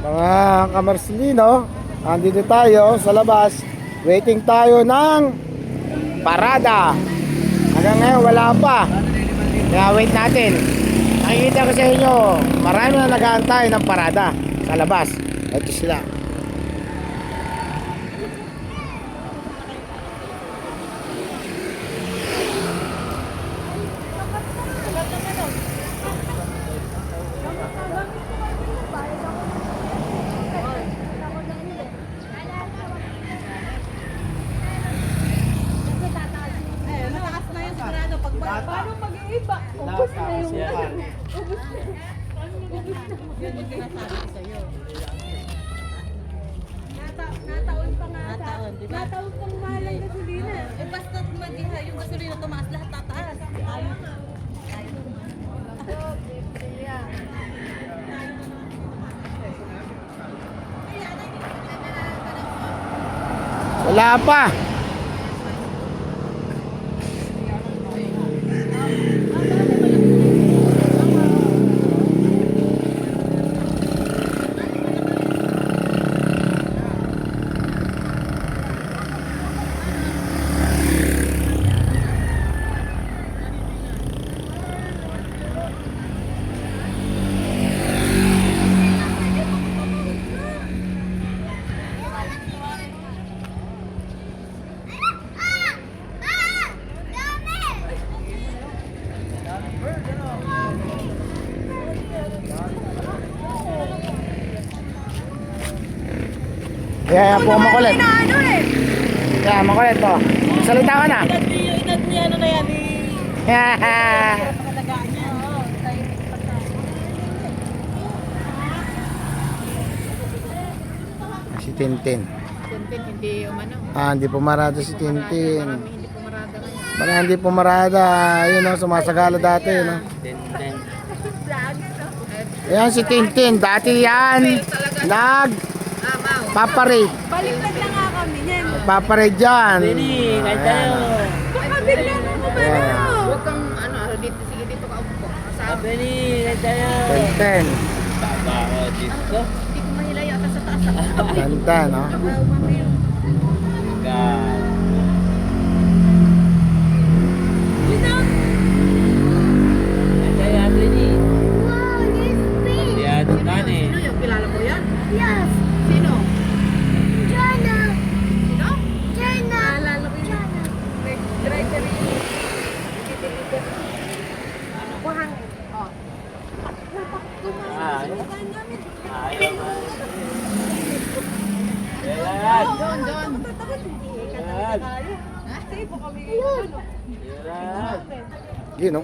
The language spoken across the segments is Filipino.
Mga kamarsilino, andito tayo sa labas. Waiting tayo ng parada. Hanggang ngayon wala pa. Kaya wait natin. Nakikita ko sa inyo, marami na nag-aantay ng parada sa labas. Ito sila. Paano mag-iiba? Ubus na yung ubus na. Yun yung sinasabi ko sa'yo. Nataon pa nga. Nataon pang mahal ang gasolina. Eh basta mag-iha yung gasolina tumaas, lahat tataas. Ayaw. Wala pa. Kaya po makulit. Kaya makulit po. Salita ka na. Edad niya ano na yan Si Tintin. Tintin hindi umano. Hindi pumarada si Tintin. Hindi pumarada ngayon. Parang hindi pumarada. Yun o, sumasagala dati. No? Ayan si Tintin. Dati yan. Paparade. Baliktad na nga kami niyan. Paparade dyan. Kahit tayo. Kakabigla na mo ba na? Huwag kang dito, sige dito ka upo. Sabi, Kahit tayo. Tintin. hindi ko mahilay ata sa taas. Ganda, no? Sino yung kilala mo yan? Yes, Sino? China, Sino? China, Naalala ko yun. Driver yun. Buhang. Doon. Yun, no?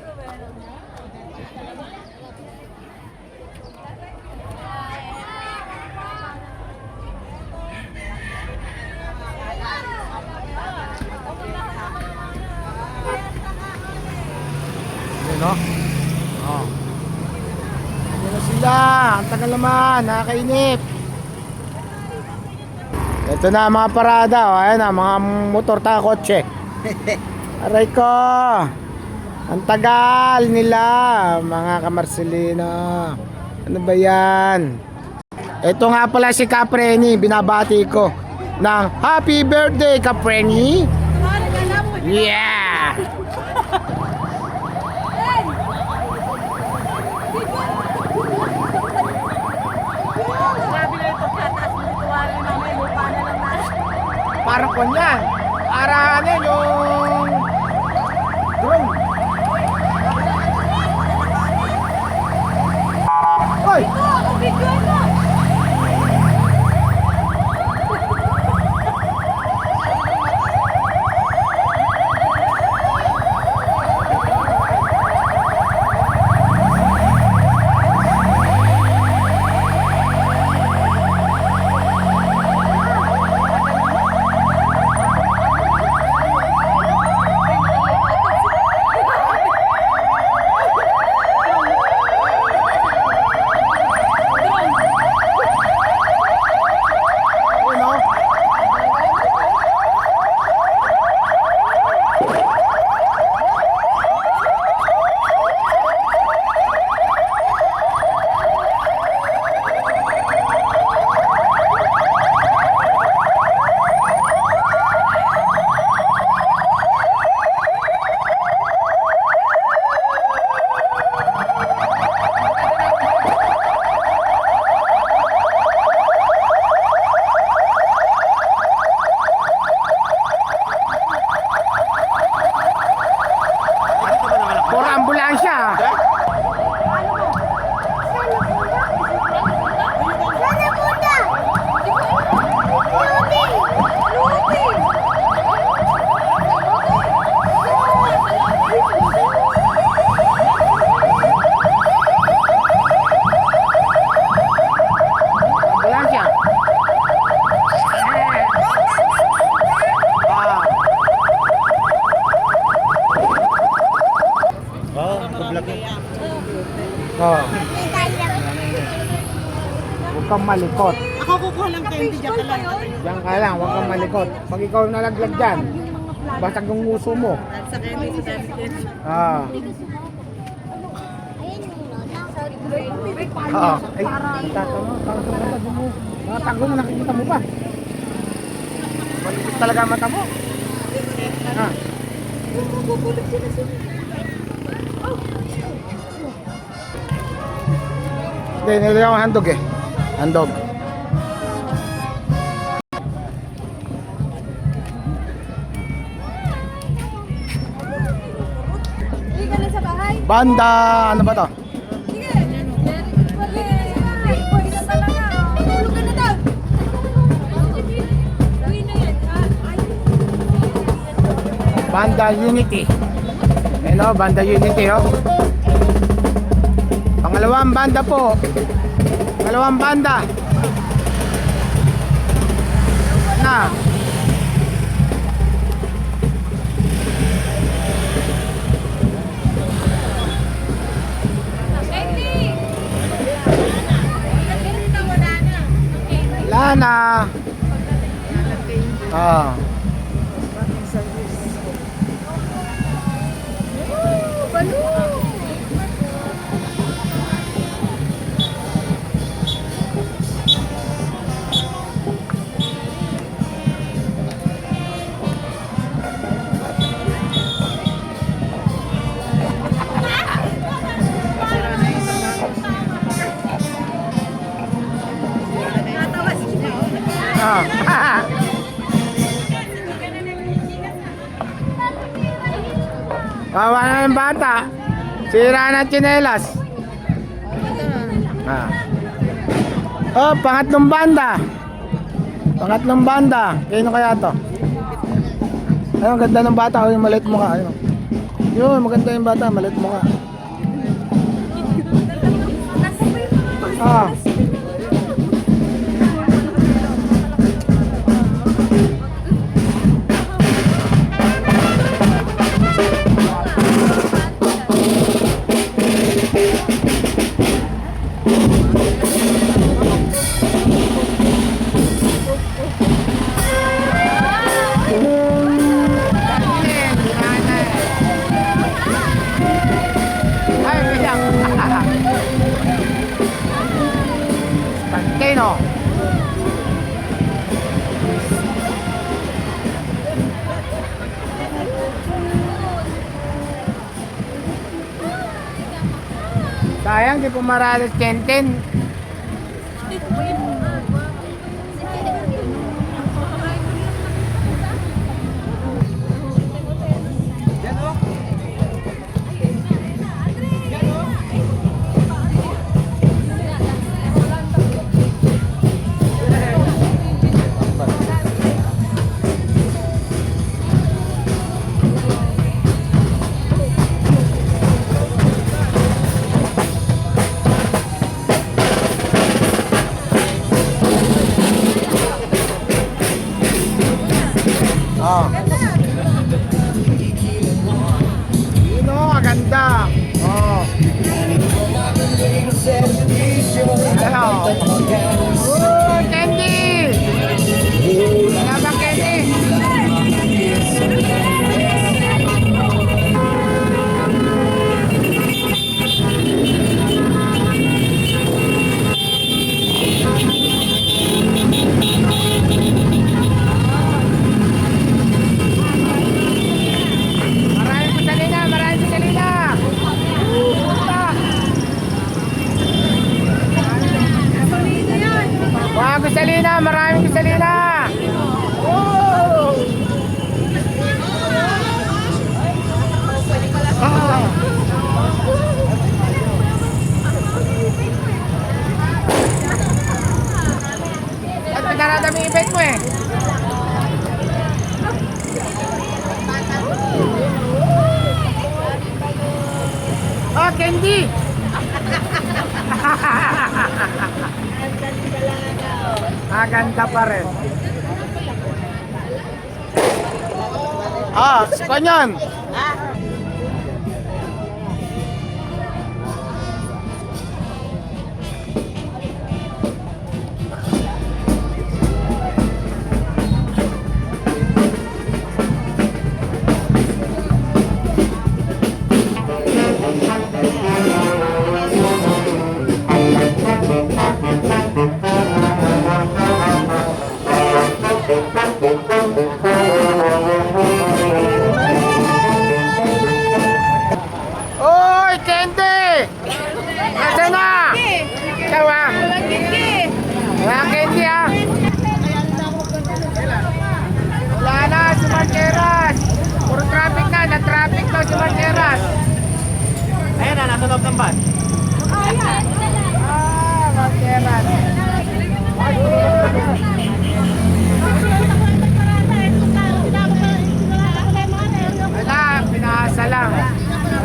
Yun, no? Oh. Yun na sila. Ang tagal naman. Nakakainip. Ito na mga parada. O, ayan na. Mga motor ta kotse. Aray ko. Ang tagal nila. Mga kamarsilino. Ano ba yan? Ito nga pala si Capreni. Binabati ko ng happy birthday, Capreni. Yeah! Grabe na yung pagkataas mo dito. Wala na may lupa na lang na. Parang ko yan. Arahanin yung drone. Hoy! Ako video mo. kang malikot. Ako kukuha lang kayo, hindi dyan ka lang. Diyan ka lang, huwag kang malikot. Pag ikaw nalaglag dyan, basag yung nguso mo. At sa candy, sa candy. Ah. Oo. Ay, tatawa. Parang sa mata mo. Mga tago mo, nakikita mo ba? Malikot talaga ang mata mo. Ah. Hindi, nilagyan ko handog eh. Handog. Hindi ka na sa bahay? Banda, ano ba to? Sige. Pwede na talaga. Tulog ka na daw. Uwi na yan. Banda Unity. Ayun o, Banda Unity o. Pangalawang banda po. Pangalawang banda. Na. Wala na. Ah. Ah. Kawa na yung bata. Sira na tsinelas. Ah. Oh, pangatlong banda. Pangatlong banda. Kino kaya to? Ayun, ganda ng bata. Oh, yung maliit mukha. Ayun. Yun, maganda yung bata. Maliit mukha. Ah. Ay, bilang. Panteno. Sayang, di pumarales Kenten. Oh. Yun o, maganda. Oh. Ano? Oh, Candy! Wala ba, Candy? Maraming kusalina, maraming kusalina. Mga kusalina, maraming kusalina. Oh! Ah. At nagkaradami event mo eh. Oh, Candy! Maganda pa rin. Ah, Spanyan! Mga candy ha. Wala na si Marqueras. Puro traffic na. Na-traffic daw si Marqueras. Ayan na, nasa loob ng bus. Marqueras. Wala, pinasa lang.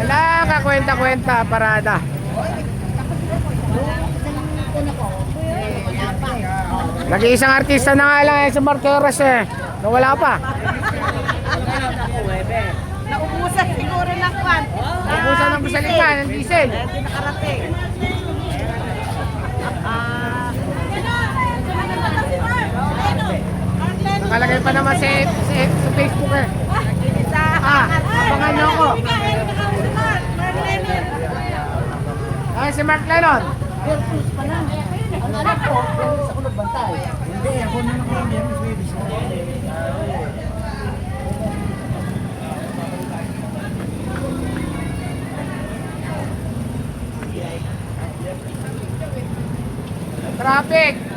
Wala ka kwenta-kwenta, parada. Nag-iisang artista na nga lang si Marqueras eh. Nawala pa. Naubusan siguro ng kwan. Ubusan ng gasolina, ng diesel. Hindi nakarating. Nakalagay pa naman sa Facebook eh. Abangan nyo ako. Ay, si Mark Lennon. Traffic.